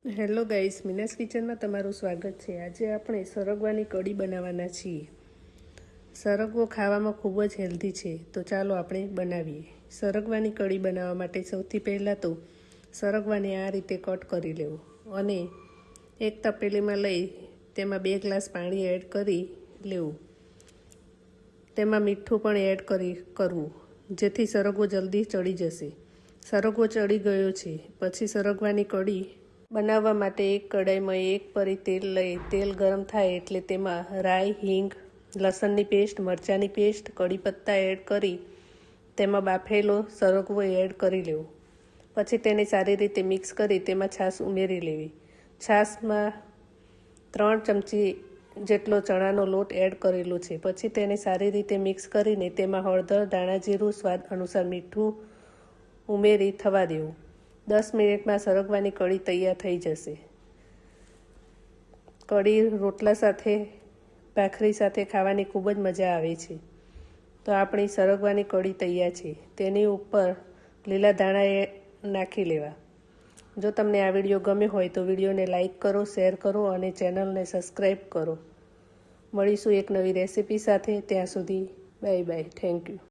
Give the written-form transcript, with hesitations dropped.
Hello guys, Meena's કિચનમાં તમારું સ્વાગત છે। આજે આપણે સરગવાની કઢી બનાવવાના છીએ। સરગવો ખાવામાં ખૂબ જ હેલ્ધી છે, તો ચાલો આપણે બનાવીએ। સરગવાની કઢી બનાવવા માટે સૌથી પહેલાં તો સરગવાને આ રીતે કટ કરી લેવો અને એક તપેલીમાં લઈ તેમાં 2 ગ્લાસ પાણી એડ કરી લેવું। તેમાં મીઠું પણ એડ કરવું, જેથી સરગવો જલ્દી ચડી જશે। સરગવો ચડી ગયો છે પછી સરગવાની કઢી બનાવવા માટે એક કઢાઈમાં 1 પરી તેલ લઈ તેલ ગરમ થાય એટલે તેમાં રાઈ, હિંગ, લસણની પેસ્ટ, મરચાંની પેસ્ટ, કઢી પત્તા એડ કરી તેમાં બાફેલો સરગવો એડ કરી લેવો। પછી તેને સારી રીતે મિક્સ કરી તેમાં છાશ ઉમેરી લેવી। છાશમાં 3 ચમચી જેટલો ચણાનો લોટ એડ કરેલો છે। પછી તેને સારી રીતે મિક્સ કરીને તેમાં હળદર, ધાણા જીરું, સ્વાદ અનુસાર મીઠું ઉમેરી થવા દેવું। 10 મિનિટમાં સરગવાની કઢી તૈયાર થઈ જશે। કઢી રોટલા સાથે, ભાખરી સાથે ખાવાની ખૂબ જ મજા આવે છે। તો આપણી સરગવાની કઢી તૈયાર છે। તેની ઉપર લીલા ધાણા નાખી લેવા। જો તમને આ વિડીયો ગમ્યો હોય તો વિડીયોને લાઈક કરો, શેર કરો અને ચેનલને સબસ્ક્રાઈબ કરો। મળીશું એક નવી રેસિપી સાથે। ત્યાં સુધી બાય બાય, થેન્ક યુ।